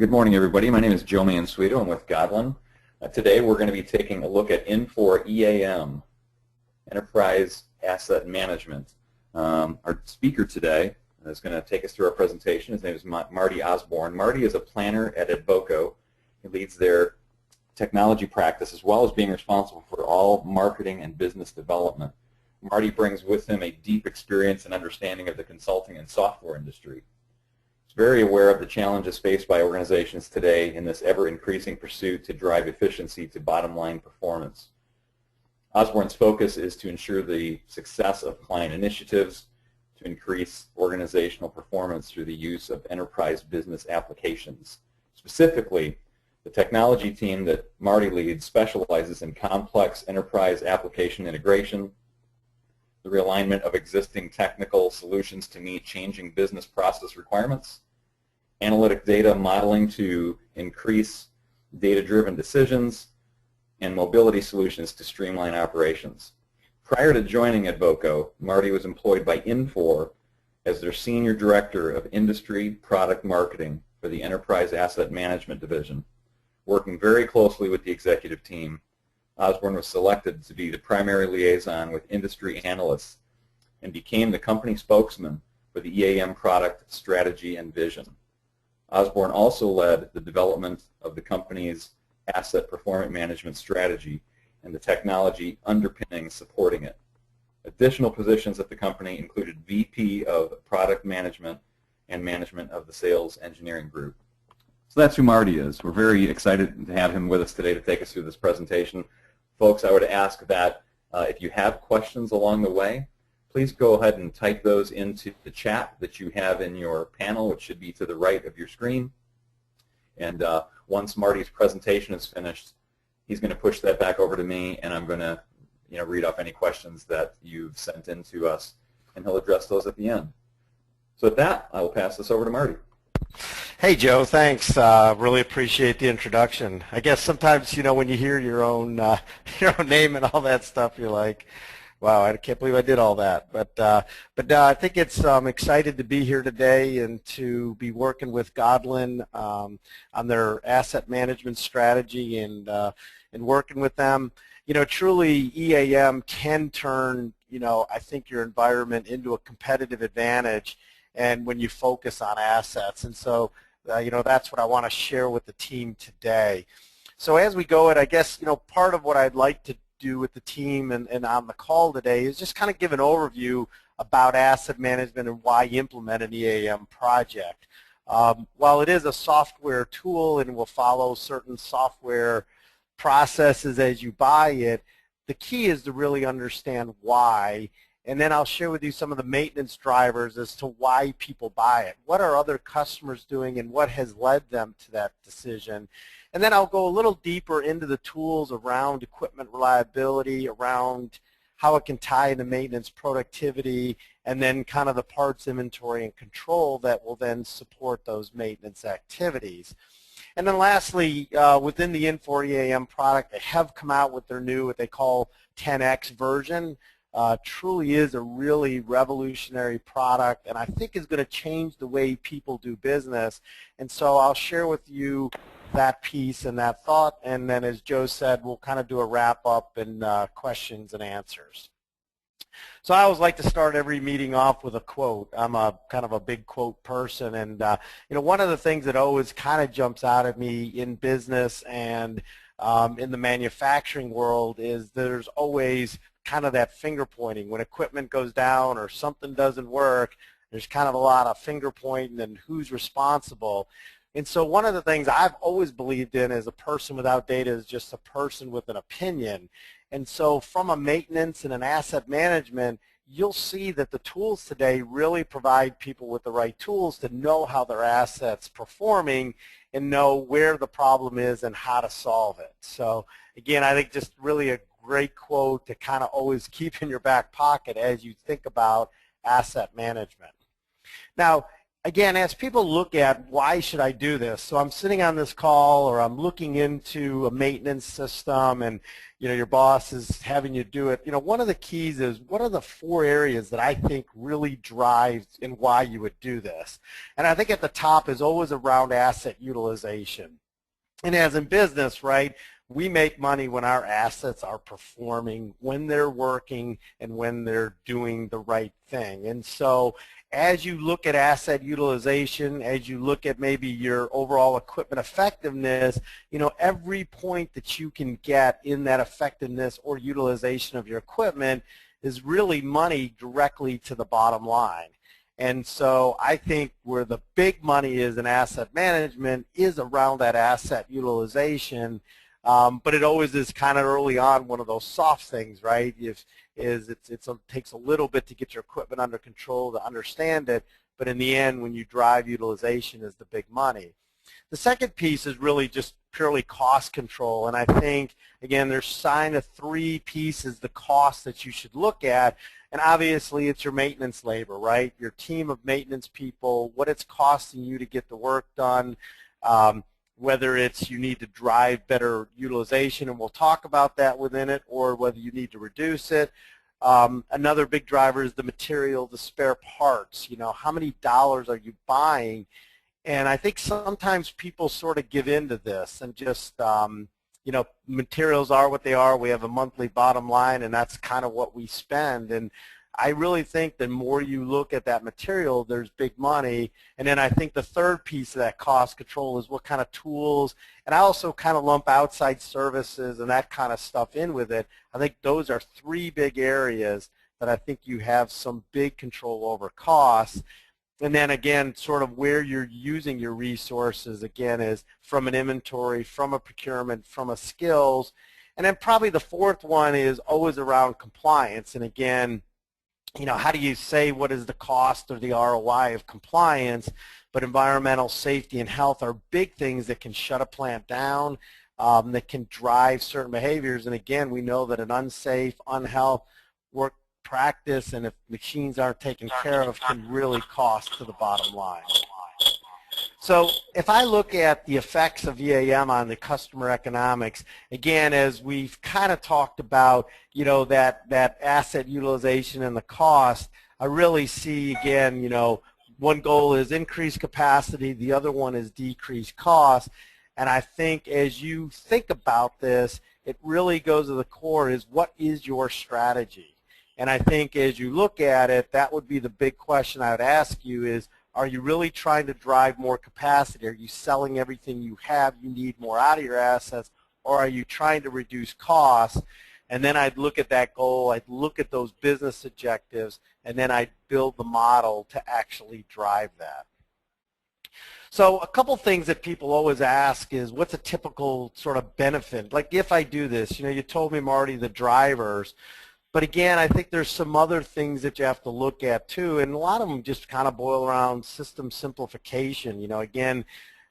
Good morning, everybody. My name is Joe Mansueto. I'm with Godlan. Today we're going to be taking a look at Infor EAM Enterprise Asset Management. Our speaker today is going to take us through our presentation. His name is Marty Osborne. Marty is a planner at Advoco. He leads their technology practice as well as being responsible for all marketing and business development. Marty brings with him a deep experience and understanding of the consulting and software industry. He's very aware of the challenges faced by organizations today in this ever-increasing pursuit to drive efficiency to bottom-line performance. Osborne's focus is to ensure the success of client initiatives, to increase organizational performance through the use of enterprise business applications. Specifically, the technology team that Marty leads specializes in complex enterprise application integration, the realignment of existing technical solutions to meet changing business process requirements, analytic data modeling to increase data-driven decisions, and mobility solutions to streamline operations. Prior to joining Advoco, Marty was employed by Infor as their Senior Director of Industry Product Marketing for the Enterprise Asset Management Division. Working very closely with the executive team, Osborne was selected to be the primary liaison with industry analysts and became the company spokesman for the EAM product strategy and vision. Osborne also led the development of the company's asset performance management strategy and the technology underpinning supporting it. Additional positions at the company included VP of Product Management and Management of the Sales Engineering Group. So that's who Marty is. We're very excited to have him with us today to take us through this presentation. Folks, I would ask that if you have questions along the way, please go ahead and type those into the chat that you have in your panel, which should be to the right of your screen. And once Marty's presentation is finished, he's going to push that back over to me, and I'm going to read off any questions that you've sent in to us, and he'll address those at the end. So with that, I will pass this over to Marty. Hey, Joe, thanks. Really appreciate the introduction. I guess sometimes, when you hear your own name and all that stuff, you're like, wow, I can't believe I did all that. But I think I'm excited to be here today and to be working with Godlan on their asset management strategy and working with them. Truly EAM can turn, I think your environment into a competitive advantage, and when you focus on assets. And so, that's what I want to share with the team today. So as we go, I guess, part of what I'd like to do with the team and on the call today is just kind of give an overview about asset management and why implement an EAM project. While it is a software tool and will follow certain software processes as you buy it, the key is to really understand why. And then I'll share with you some of the maintenance drivers as to why people buy it. What are other customers doing and what has led them to that decision? And then I'll go a little deeper into the tools around equipment reliability, around how it can tie into maintenance productivity, and then kind of the parts inventory and control that will then support those maintenance activities. And then lastly, within the Infor EAM product, they have come out with their new, what they call 10X version. Truly is a really revolutionary product, and I think is going to change the way people do business. And so I'll share with you that piece and that thought, and then as Joe said, we'll kind of do a wrap-up and questions and answers. So I always like to start every meeting off with a quote. I'm kind of a big quote person, and one of the things that always kind of jumps out at me in business and in the manufacturing world is there's always kind of that finger pointing. When equipment goes down or something doesn't work, there's kind of a lot of finger pointing and who's responsible. And so one of the things I've always believed in is a person without data is just a person with an opinion. And so from a maintenance and an asset management, you'll see that the tools today really provide people with the right tools to know how their assets performing and know where the problem is and how to solve it. So again, I think just really a great quote to kind of always keep in your back pocket as you think about asset management. Now, again, as people look at why should I do this, so I'm sitting on this call or I'm looking into a maintenance system and your boss is having you do it, one of the keys is what are the 4 areas that I think really drives in why you would do this. And I think at the top is always around asset utilization. And as in business, right, we make money when our assets are performing, when they're working, and when they're doing the right thing. And so as you look at asset utilization, as you look at maybe your overall equipment effectiveness, every point that you can get in that effectiveness or utilization of your equipment is really money directly to the bottom line. And so I think where the big money is in asset management is around that asset utilization, but it always is kind of early on one of those soft things, right? It takes a little bit to get your equipment under control to understand it, but in the end, when you drive utilization is the big money. The second piece is really just purely cost control, and I think, again, there's kind of 3 pieces, the cost that you should look at, and obviously it's your maintenance labor, right? Your team of maintenance people, what it's costing you to get the work done, whether it's you need to drive better utilization, and we'll talk about that within it, or whether you need to reduce it. Another big driver is the material, the spare parts. How many dollars are you buying? And I think sometimes people sort of give in to this and just, materials are what they are. We have a monthly bottom line, and that's kind of what we spend. And I really think the more you look at that material, there's big money. And then I think the third piece of that cost control is what kind of tools, and I also kind of lump outside services and that kind of stuff in with it. I think those are 3 big areas that I think you have some big control over costs. And then again, sort of where you're using your resources, again, is from an inventory, from a procurement, from a skills. And then probably the 4th one is always around compliance. And again, how do you say what is the cost or the ROI of compliance? But environmental safety and health are big things that can shut a plant down, that can drive certain behaviors. And again, we know that an unsafe, unhealthy work practice, and if machines aren't taken care of, can really cost to the bottom line. So if I look at the effects of EAM on the customer economics, again, as we've kind of talked about, that asset utilization and the cost, I really see, again, one goal is increase capacity, the other one is decrease cost. And I think as you think about this, it really goes to the core is what is your strategy? And I think as you look at it, that would be the big question I would ask you is, are you really trying to drive more capacity? Are you selling everything you have? You need more out of your assets, or are you trying to reduce costs? And then I'd look at that goal, I'd look at those business objectives, and then I'd build the model to actually drive that. So a couple things that people always ask is, what's a typical sort of benefit? Like if I do this, you told me, Marty, the drivers. But again, I think there's some other things that you have to look at too, and a lot of them just kind of boil around system simplification. Again,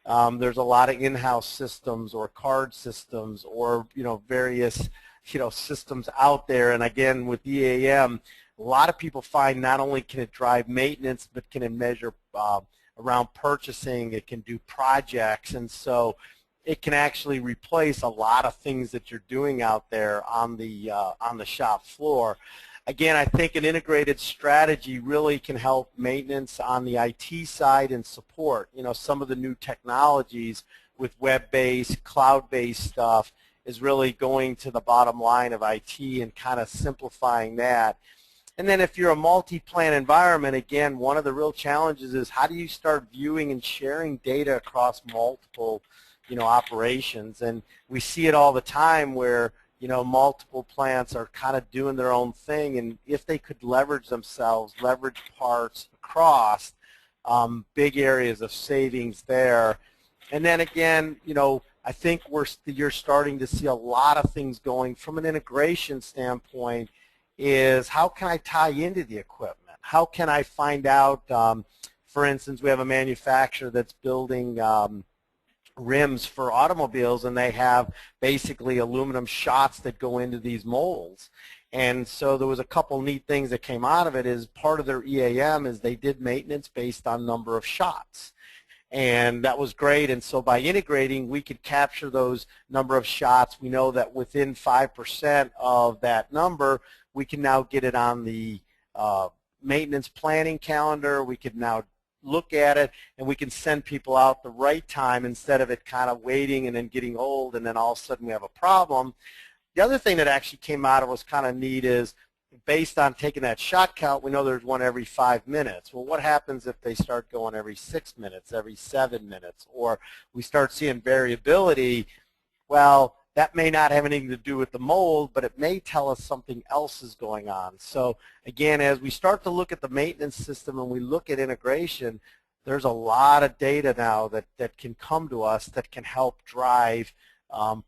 there's a lot of in-house systems or card systems or various systems out there. And again, with EAM, a lot of people find not only can it drive maintenance, but can it measure around purchasing. It can do projects, and so it can actually replace a lot of things that you're doing out there on the shop floor. Again, I think an integrated strategy really can help maintenance on the IT side and support. Some of the new technologies with web-based, cloud-based stuff is really going to the bottom line of IT and kind of simplifying that. And then if you're a multi-plant environment, again, one of the real challenges is how do you start viewing and sharing data across multiple operations. And we see it all the time where, multiple plants are kind of doing their own thing, and if they could leverage themselves, leverage parts across, big areas of savings there. And then again, I think you're starting to see a lot of things going from an integration standpoint is how can I tie into the equipment? How can I find out, for instance, we have a manufacturer that's building rims for automobiles, and they have basically aluminum shots that go into these molds. And so there was a couple neat things that came out of it. Is part of their EAM is they did maintenance based on number of shots. And that was great. And so by integrating, we could capture those number of shots. We know that within 5% of that number, we can now get it on the maintenance planning calendar. We could now look at it, and we can send people out the right time instead of it kind of waiting and then getting old, and then all of a sudden we have a problem. The other thing that actually came out of was kind of neat is, based on taking that shot count, we know there's one every 5 minutes. Well, what happens if they start going every 6 minutes, every 7 minutes, or we start seeing variability? Well, that may not have anything to do with the mold, but it may tell us something else is going on. So again, as we start to look at the maintenance system and we look at integration, there's a lot of data now that can come to us that can help drive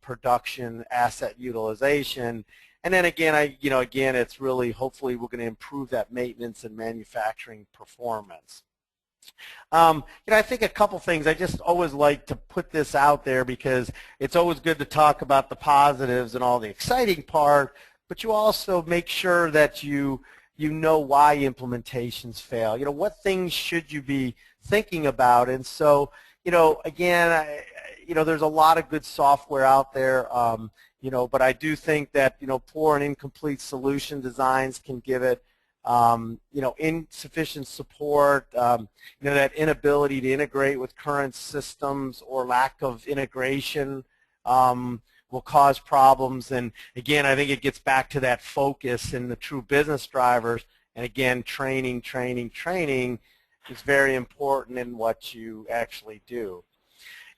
production, asset utilization. And then again, again, it's really, hopefully we're going to improve that maintenance and manufacturing performance. I think a couple things. I just always like to put this out there because it's always good to talk about the positives and all the exciting part, but you also make sure that you know why implementations fail. What things should you be thinking about? And so, again, there's a lot of good software out there. But I do think that, poor and incomplete solution designs can give it, insufficient support, that inability to integrate with current systems or lack of integration will cause problems. And again, I think it gets back to that focus and the true business drivers. And again, training is very important in what you actually do.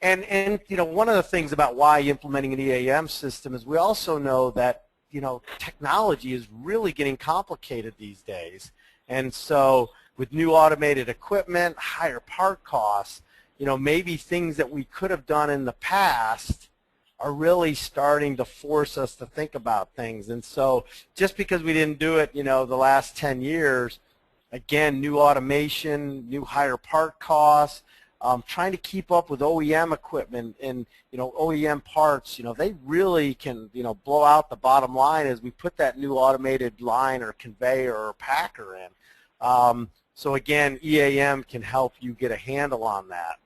And one of the things about why implementing an EAM system is we also know that technology is really getting complicated these days. And so with new automated equipment, higher part costs, maybe things that we could have done in the past are really starting to force us to think about things. And so just because we didn't do it, the last 10 years, again, new automation, new higher part costs, trying to keep up with OEM equipment and OEM parts, they really can blow out the bottom line as we put that new automated line or conveyor or packer in. So again, EAM can help you get a handle on that.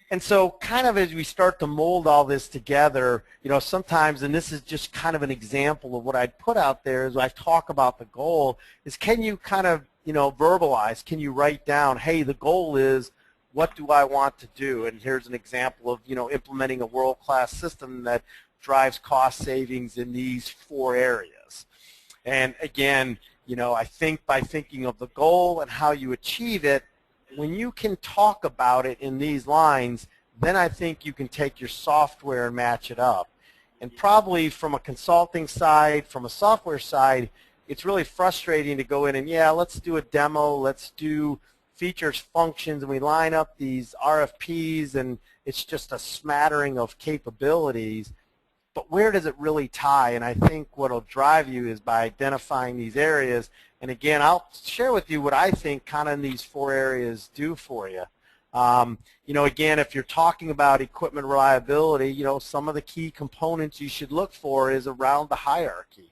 And so kind of as we start to mold all this together, sometimes, and this is just kind of an example of what I'd put out there as I talk about the goal, is can you kind of verbalize, can you write down, hey, the goal is, what do I want to do? And here's an example of, implementing a world-class system that drives cost savings in these 4 areas. And again, I think by thinking of the goal and how you achieve it, when you can talk about it in these lines, then I think you can take your software and match it up. And probably from a consulting side, from a software side, it's really frustrating to go in and, yeah, let's do a demo, let's do features, functions, and we line up these RFPs, and it's just a smattering of capabilities. But where does it really tie? And I think what will drive you is by identifying these areas. And again, I'll share with you what I think kind of these 4 areas do for you. Again, if you're talking about equipment reliability, some of the key components you should look for is around the hierarchy.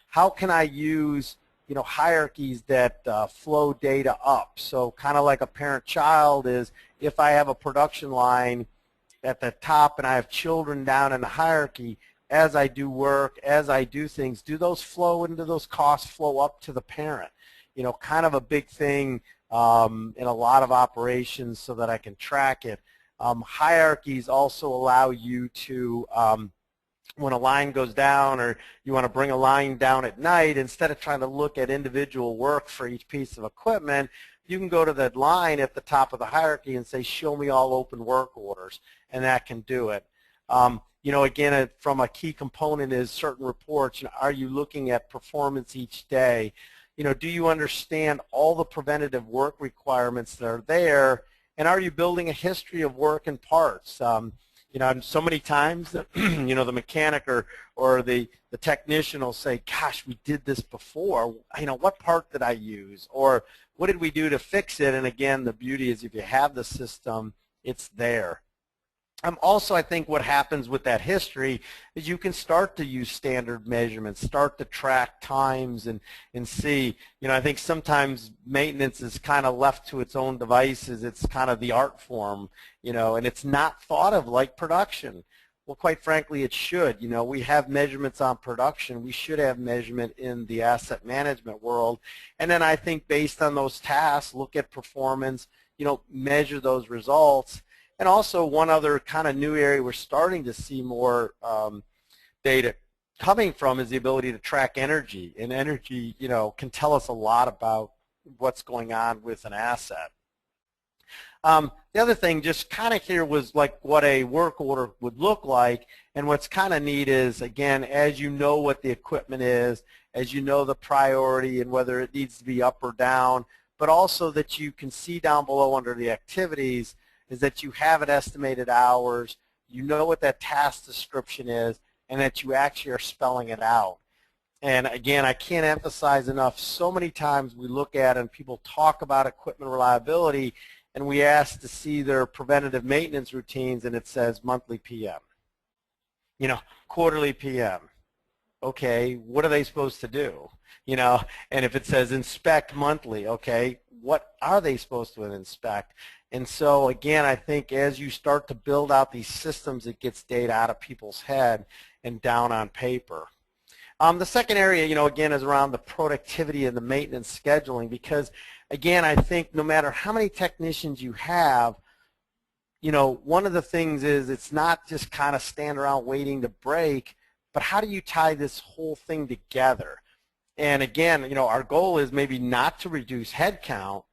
How can I use hierarchies that flow data up? So kind of like a parent-child is, if I have a production line at the top and I have children down in the hierarchy, as I do work, as I do things, do those flow into those costs flow up to the parent? Kind of a big thing in a lot of operations so that I can track it. Hierarchies also allow you to when a line goes down, or you want to bring a line down at night, instead of trying to look at individual work for each piece of equipment, you can go to that line at the top of the hierarchy and say, show me all open work orders, and that can do it. Again, from a key component is certain reports. Are you looking at performance each day? Do you understand all the preventative work requirements that are there, and are you building a history of work and parts? So many times, the mechanic or the technician will say, gosh, we did this before. What part did I use? Or what did we do to fix it? And again, the beauty is if you have the system, it's there. Also, I think what happens with that history is you can start to use standard measurements, start to track times and see. I think sometimes maintenance is kind of left to its own devices. It's kind of the art form, and it's not thought of like production. Well, quite frankly, it should. We have measurements on production. We should have measurement in the asset management world. And then I think based on those tasks, look at performance, measure those results. And also one other kind of new area we're starting to see more data coming from is the ability to track energy. And energy, can tell us a lot about what's going on with an asset. The other thing just kind of here was like what a work order would look like. And what's kind of neat is, again, as you know what the equipment is, as you know the priority and whether it needs to be up or down, but also that you can see down below under the activities is that you have it estimated hours, you know what that task description is, and that you actually are spelling it out. And again, I can't emphasize enough, so many times we look at and people talk about equipment reliability and we ask to see their preventative maintenance routines and it says monthly PM, quarterly PM. Okay, what are they supposed to do? And if it says inspect monthly, okay, what are they supposed to inspect? And so again, I think as you start to build out these systems, it gets data out of people's head and down on paper. The second area, again, is around the productivity and the maintenance scheduling, because again, I think no matter how many technicians you have, one of the things is it's not just kind of stand around waiting to break, but how do you tie this whole thing together? And again, our goal is maybe not to reduce headcount,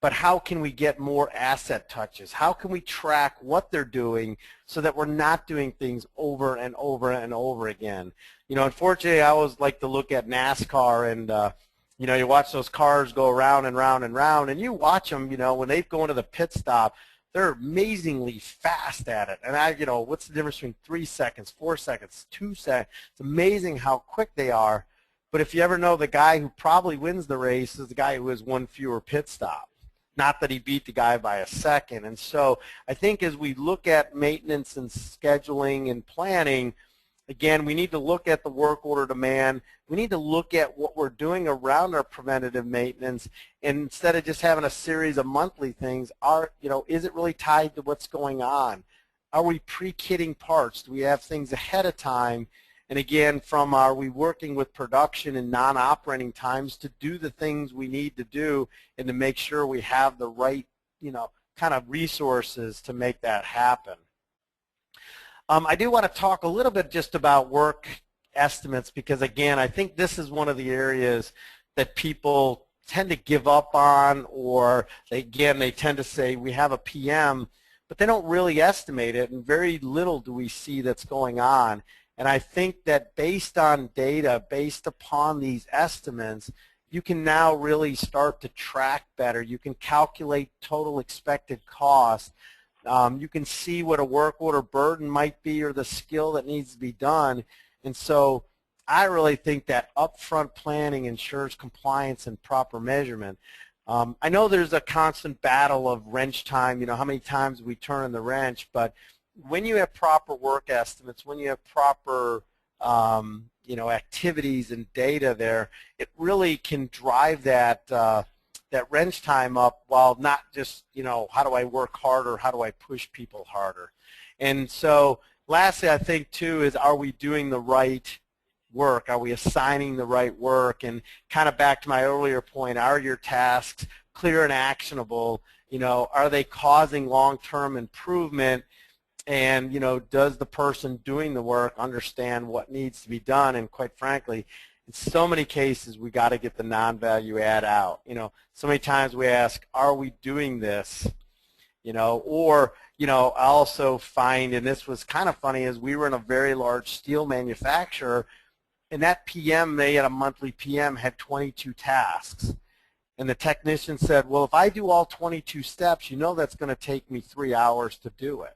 but how can we get more asset touches? How can we track what they're doing so that we're not doing things over and over and over again? Unfortunately, I always like to look at NASCAR and, you watch those cars go round and round and round, and you watch them, when they go into the pit stop, they're amazingly fast at it. And what's the difference between 3 seconds, 4 seconds, 2 seconds? It's amazing how quick they are. But if you ever know, the guy who probably wins the race is the guy who has one fewer pit stop. Not that he beat the guy by a second. And so I think as we look at maintenance and scheduling and planning, again, we need to look at the work order demand. We need to look at what we're doing around our preventative maintenance. And instead of just having a series of monthly things, is it really tied to what's going on? Are we pre-kitting parts? Do we have things ahead of time? And again, are we working with production and non-operating times to do the things we need to do and to make sure we have the right, kind of resources to make that happen? I do want to talk a little bit just about work estimates, because again, I think this is one of the areas that people tend to give up on, or they tend to say we have a PM, but they don't really estimate it, and very little do we see that's going on. And I think that based on data, based upon these estimates, you can now really start to track better. You can calculate total expected cost. You can see what a work order burden might be or the skill that needs to be done. And so I really think that upfront planning ensures compliance and proper measurement. I know there's a constant battle of wrench time, how many times we turn in the wrench, but when you have proper work estimates, when you have proper activities and data there, it really can drive that wrench time up, while not just, how do I work harder, how do I push people harder? And so lastly, I think too is, are we doing the right work? Are we assigning the right work? And kind of back to my earlier point, are your tasks clear and actionable? Are they causing long-term improvement? And, does the person doing the work understand what needs to be done? And quite frankly, in so many cases, we got to get the non-value add out. So many times we ask, are we doing this? Or, I also find, and this was kind of funny, is we were in a very large steel manufacturer, and that PM, they had a monthly PM, had 22 tasks. And the technician said, well, if I do all 22 steps, that's going to take me 3 hours to do it.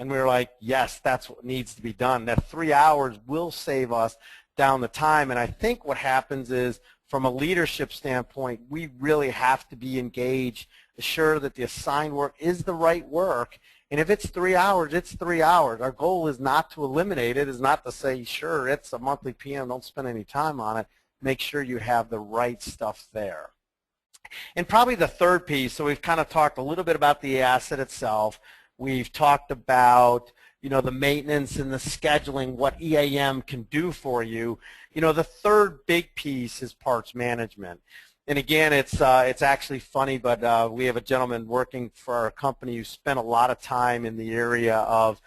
And we were like, yes, that's what needs to be done. That 3 hours will save us down the time. And I think what happens is, from a leadership standpoint, we really have to be engaged, assure that the assigned work is the right work, And if it's 3 hours, it's 3 hours. Our goal is not to eliminate it, is not to say, sure, it's a monthly PM, don't spend any time on it. Make sure you have the right stuff there. And probably the third piece, so we've kind of talked a little bit about the asset itself. We've talked about, the maintenance and the scheduling, what EAM can do for you. The third big piece is parts management. And again, it's actually funny, but we have a gentleman working for our company who spent a lot of time in the area of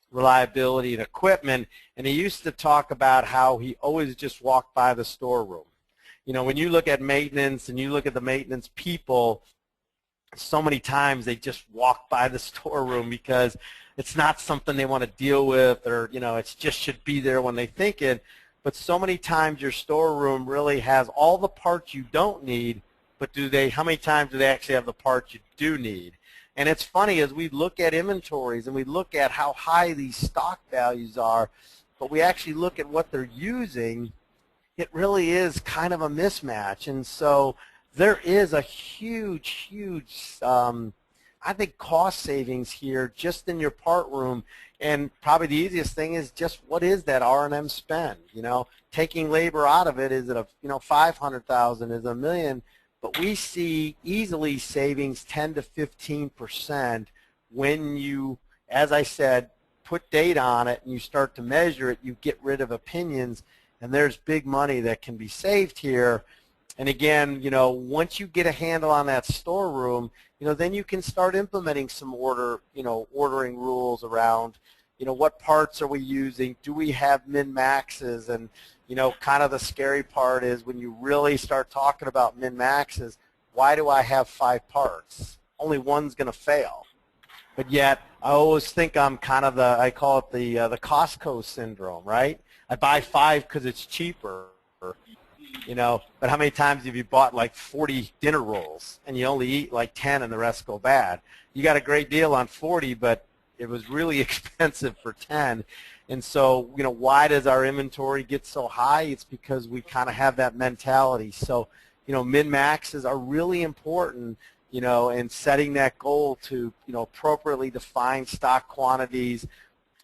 reliability and equipment, and he used to talk about how he always just walked by the storeroom. When you look at maintenance and you look at the maintenance people, so many times they just walk by the storeroom because it's not something they want to deal with, or it just should be there when they think it. But so many times your storeroom really has all the parts you don't need, but how many times do they actually have the parts you do need? And it's funny, as we look at inventories and we look at how high these stock values are, but we actually look at what they're using, it really is kind of a mismatch. And so there is a huge, I think, cost savings here just in your part room. And probably the easiest thing is just, what is that R&M spend? Taking labor out of it, is it a 500,000, is it $1 million? But we see easily savings 10 to 15% when you, as I said, put data on it and you start to measure it. You get rid of opinions, and there's big money that can be saved here. And again, once you get a handle on that storeroom, then you can start implementing some ordering rules around, what parts are we using? Do we have min-maxes? And, kind of the scary part is when you really start talking about min-maxes, why do I have 5 parts? Only one's going to fail. But yet, I always think I'm kind of I call it the Costco syndrome, right? I buy 5 because it's cheaper. But how many times have you bought like 40 dinner rolls and you only eat like 10 and the rest go bad? You got a great deal on 40, but it was really expensive for 10. And so, why does our inventory get so high? It's because we kind of have that mentality. So, min-maxes are really important, in setting that goal to, appropriately define stock quantities,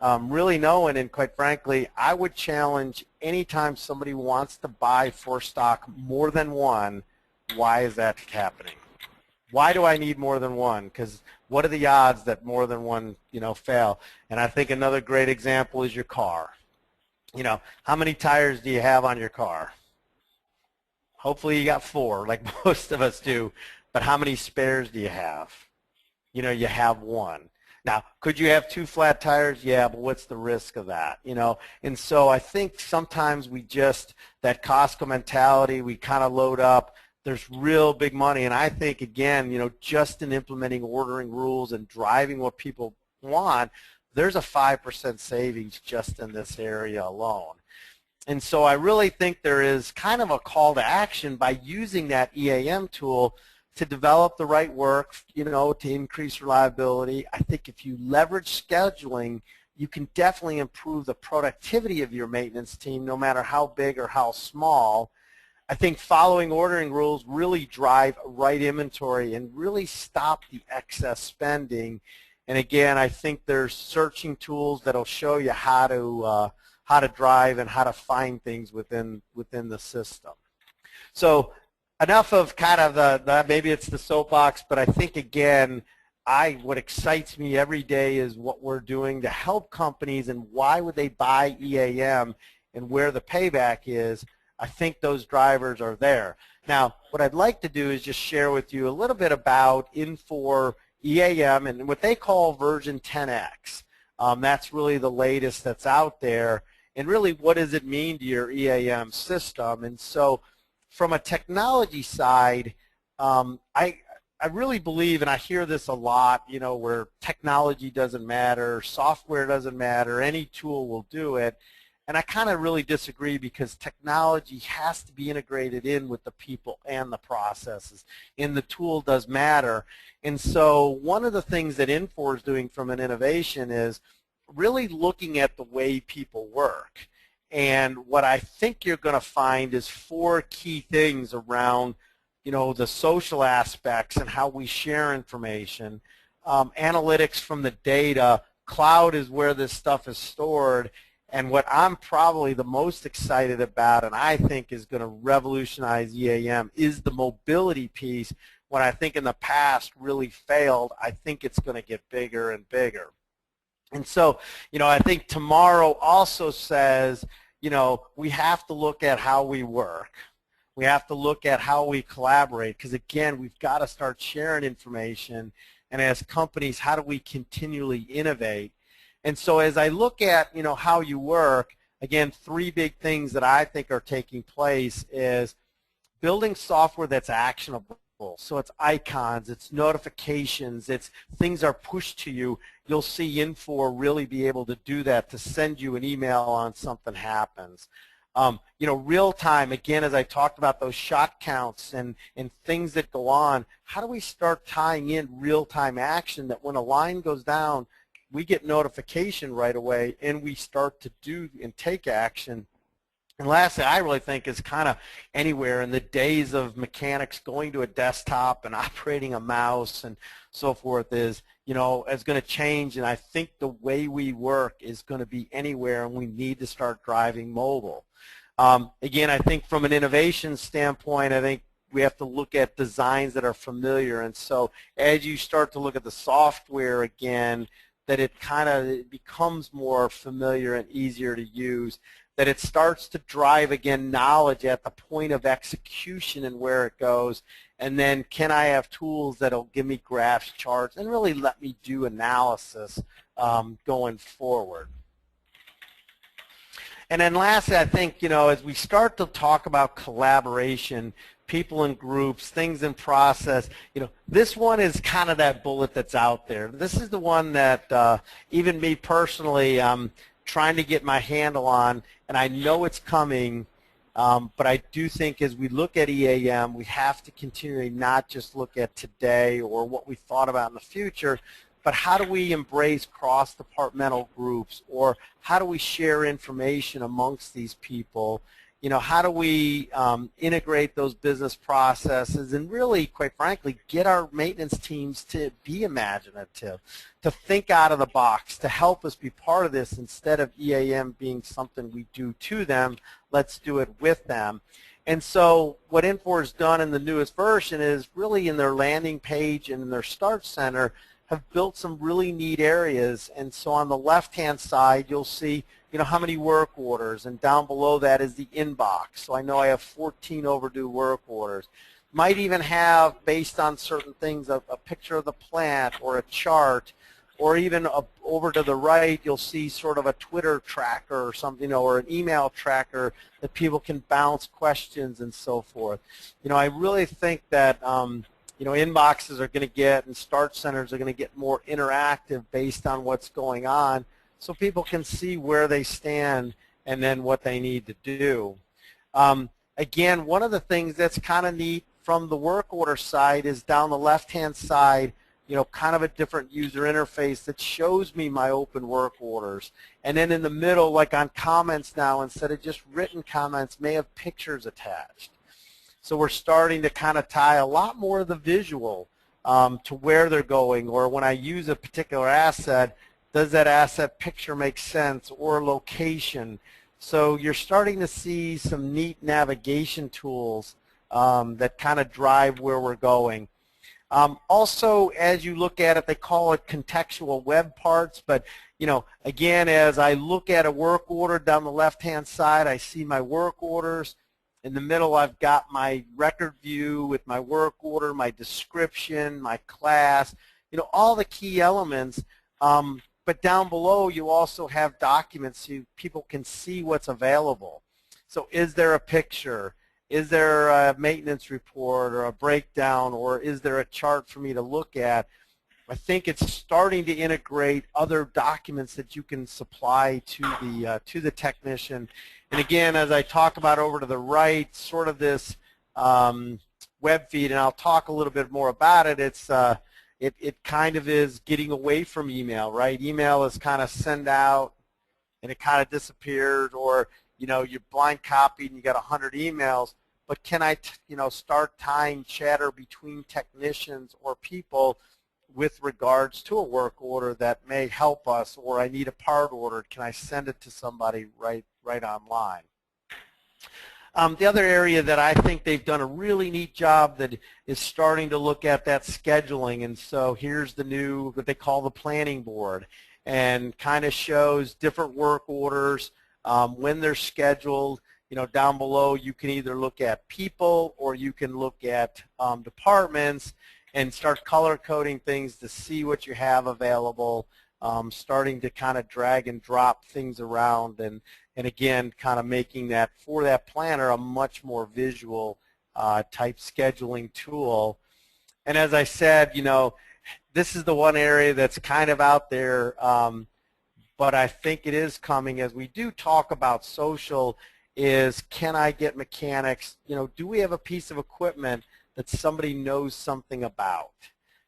really knowing, and quite frankly, I would challenge anytime somebody wants to buy for stock more than one, why is that happening? Why do I need more than one? Because what are the odds that more than one, fail? And I think another great example is your car. How many tires do you have on your car? Hopefully you got 4, like most of us do. But how many spares do you have? You have 1. Now, could you have 2 flat tires? Yeah, but what's the risk of that? And so I think sometimes that Costco mentality, we kind of load up. There's real big money. And I think, again, just in implementing ordering rules and driving what people want, there's a 5% savings just in this area alone. And so I really think there is kind of a call to action by using that EAM tool to develop the right work, to increase reliability. I think if you leverage scheduling, you can definitely improve the productivity of your maintenance team, no matter how big or how small. I think following ordering rules really drive right inventory and really stop the excess spending. And again, I think there's searching tools that'll show you how to drive and how to find things within the system. So enough of kind of maybe it's the soapbox, but I think, again, what excites me every day is what we're doing to help companies and why would they buy EAM and where the payback is. I think those drivers are there. Now, what I'd like to do is just share with you a little bit about Infor EAM and what they call version 10X. That's really the latest that's out there. And really, what does it mean to your EAM system? And so from a technology side, I really believe, and I hear this a lot, where technology doesn't matter, software doesn't matter, any tool will do it. And I kind of really disagree, because technology has to be integrated in with the people and the processes, and the tool does matter. And so one of the things that Infor is doing from an innovation is really looking at the way people work. And what I think you're going to find is 4 key things around, the social aspects and how we share information. analytics from the data. Cloud is where this stuff is stored. And what I'm probably the most excited about, and I think is going to revolutionize EAM, is the mobility piece. What I think in the past really failed, I think it's going to get bigger and bigger. And so, I think tomorrow also says, we have to look at how we work. We have to look at how we collaborate, because again, we've got to start sharing information. And as companies, how do we continually innovate? And so as I look at, how you work, again, 3 big things that I think are taking place is building software that's actionable. So it's icons, it's notifications, it's things are pushed to you. You'll see Infor really be able to do that, to send you an email on something happens. Real time, again, as I talked about those shot counts and things that go on, how do we start tying in real-time action that when a line goes down, we get notification right away and we start to do and take action. And lastly, I really think is kind of anywhere in the days of mechanics going to a desktop and operating a mouse and so forth is going to change. And I think the way we work is going to be anywhere, and we need to start driving mobile. Again, I think from an innovation standpoint, I think we have to look at designs that are familiar. And so as you start to look at the software again, that it kind of becomes more familiar and easier to use, that it starts to drive, again, knowledge at the point of execution and where it goes. And then can I have tools that will give me graphs, charts, and really let me do analysis going forward. And then lastly, I think, as we start to talk about collaboration, people in groups, things in process, this one is kind of that bullet that's out there. This is the one that even me personally, trying to get my handle on, and I know it's coming, but I do think as we look at EAM, we have to continually not just look at today or what we thought about in the future, but how do we embrace cross-departmental groups, or how do we share information amongst these people? How do we integrate those business processes and really, quite frankly, get our maintenance teams to be imaginative, to think out of the box, to help us be part of this instead of EAM being something we do to them. Let's do it with them. And so what Infor has done in the newest version is really in their landing page and in their start center have built some really neat areas. And so on the left-hand side, you'll see how many work orders, and down below that is the inbox. So I know I have 14 overdue work orders. Might even have, based on certain things, a picture of the plant or a chart, or even over to the right, you'll see sort of a Twitter tracker or something, or an email tracker that people can bounce questions and so forth. I really think that inboxes are going to get, and start centers are going to get more interactive based on what's going on, so people can see where they stand and then what they need to do. Again, one of the things that's kind of neat from the work order side is down the left-hand side, kind of a different user interface that shows me my open work orders. And then in the middle, like on comments now, instead of just written comments, may have pictures attached. So we're starting to kind of tie a lot more of the visual to where they're going, or when I use a particular asset, does that asset picture make sense, or location? So you're starting to see some neat navigation tools that kind of drive where we're going. Also, as you look at it, they call it contextual web parts, but again, as I look at a work order down the left-hand side, I see my work orders. In the middle, I've got my record view with my work order, my description, my class, all the key elements. But down below, you also have documents so people can see what's available. So is there a picture? Is there a maintenance report or a breakdown, or is there a chart for me to look at? I think it's starting to integrate other documents that you can supply to the technician. And again, as I talk about over to the right, sort of this web feed, and I'll talk a little bit more about it. It kind of is getting away from email, right? Email is kind of send out and it kind of disappeared, or you're blind copied and you got 100 emails. But can I start tying chatter between technicians or people with regards to a work order that may help us, or I need a part order, can I send it to somebody right online? The other area that I think they've done a really neat job that is starting to look at that scheduling, and so here's the new, what they call the planning board, and kind of shows different work orders, when they're scheduled. You know, down below you can either look at people or you can look at departments and start color coding things to see what you have available, starting to kind of drag and drop things around, and again, kind of making that, for that planner, a much more visual type scheduling tool. And as I said, you know, this is the one area that's kind of out there, but I think it is coming as we do talk about social, is can I get mechanics, you know, do we have a piece of equipment that somebody knows something about?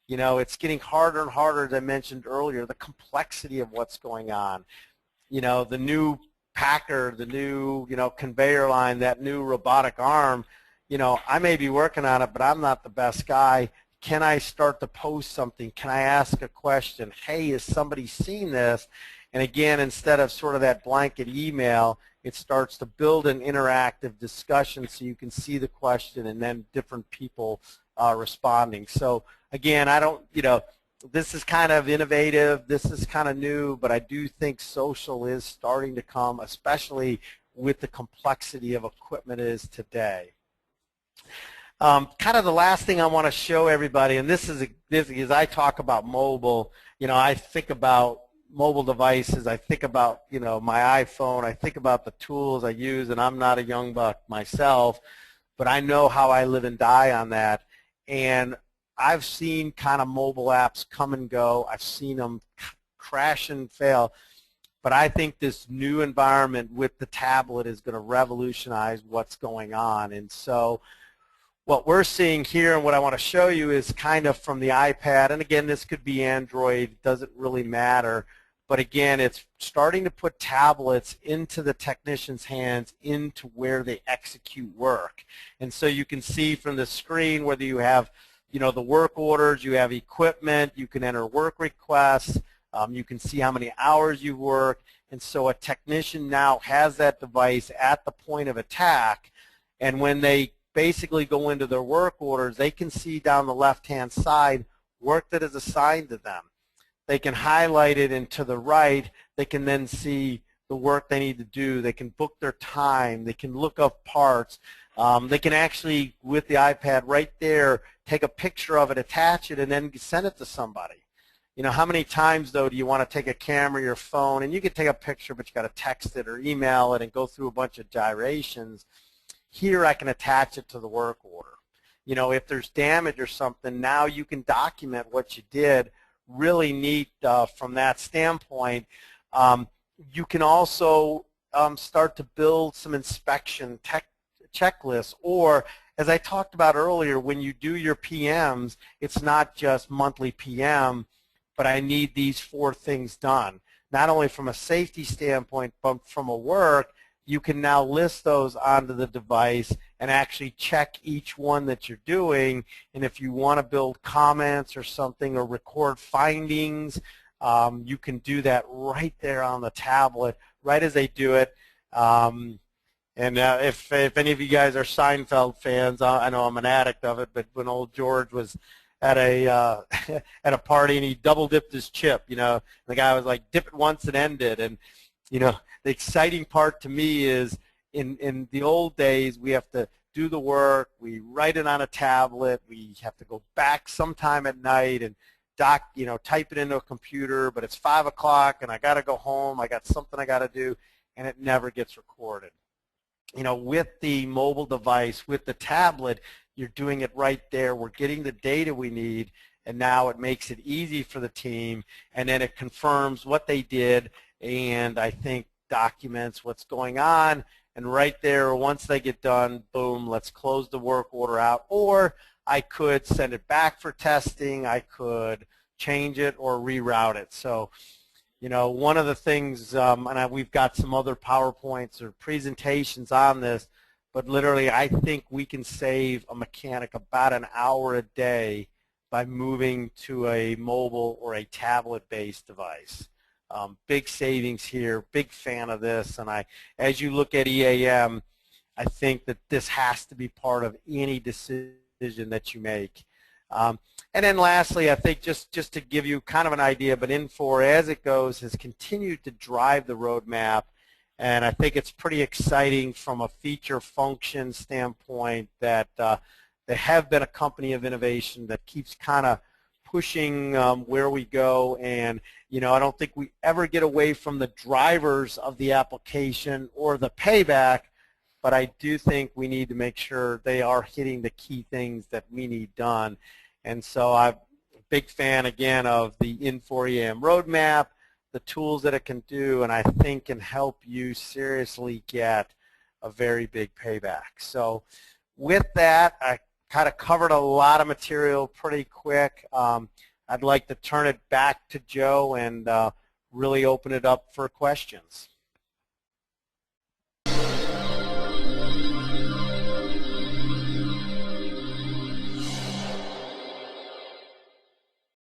You know, it's getting harder and harder, as I mentioned earlier, the complexity of what's going on. You know, the new packer, the new, you know, conveyor line, that new robotic arm, you know, I may be working on it, but I'm not the best guy. Can I start to post something? Can I ask a question? Hey, has somebody seen this? And again, instead of sort of that blanket email, it starts to build an interactive discussion so you can see the question and then different people responding. So again, I don't, you know, this is kind of innovative, this is kind of new, but I do think social is starting to come, especially with the complexity of equipment is today. Kind of the last thing I want to show everybody, and this is as I talk about mobile, you know, I think about mobile devices, I think about, you know, my iPhone, I think about the tools I use, and I'm not a young buck myself, but I know how I live and die on that. And I've seen kind of mobile apps come and go. I've seen them crash and fail. But I think this new environment with the tablet is going to revolutionize what's going on. And so what we're seeing here and what I want to show you is kind of from the iPad. And again, this could be Android. It doesn't really matter. But again, it's starting to put tablets into the technician's hands, into where they execute work. And so you can see from the screen whether you have, you know, the work orders, you have equipment, you can enter work requests, you can see how many hours you work. And so a technician now has that device at the point of attack, and when they basically go into their work orders, they can see down the left-hand side work that is assigned to them. They can highlight it, and to the right, they can then see the work they need to do. They can book their time. They can look up parts. They can actually, with the iPad right there, take a picture of it, attach it, and then send it to somebody. You know, how many times, though, do you want to take a camera, your phone, and you can take a picture, but you got to text it or email it and go through a bunch of gyrations. Here, I can attach it to the work order. You know, if there's damage or something, now you can document what you did. Really neat from that standpoint. You can also start to build some inspection checklists, or as I talked about earlier, when you do your PMs, it's not just monthly PM, but I need these 4 things done. Not only from a safety standpoint, but from a work, you can now list those onto the device and actually check each one that you're doing. And if you want to build comments or something or record findings, you can do that right there on the tablet, right as they do it. And if any of you guys are Seinfeld fans, I know I'm an addict of it, but when old George was at a at a party and he double dipped his chip, you know, the guy was like, dip it once and end it. And you know, the exciting part to me is in the old days, we have to do the work, we write it on a tablet, we have to go back sometime at night and type it into a computer, but it's 5 o'clock and I got to go home, I got something I got to do, and it never gets recorded. You know, with the mobile device, with the tablet, you're doing it right there. We're getting the data we need, and now it makes it easy for the team, and then it confirms what they did, and I think documents what's going on, and right there, once they get done, boom, let's close the work order out. Or I could send it back for testing, I could change it or reroute it. So, you know, one of the things, we've got some other PowerPoints or presentations on this, but literally I think we can save a mechanic about an hour a day by moving to a mobile or a tablet-based device. Big savings here, big fan of this, and as you look at EAM, I think that this has to be part of any decision that you make. And then lastly, I think just to give you kind of an idea, but Infor, as it goes, has continued to drive the roadmap, and I think it's pretty exciting from a feature function standpoint that they have been a company of innovation that keeps kind of pushing where we go, and I don't think we ever get away from the drivers of the application or the payback, but I do think we need to make sure they are hitting the key things that we need done. And so I'm a big fan, again, of the Infor EAM roadmap, the tools that it can do, and I think can help you seriously get a very big payback. So with that, I kind of covered a lot of material pretty quick. I'd like to turn it back to Joe and really open it up for questions.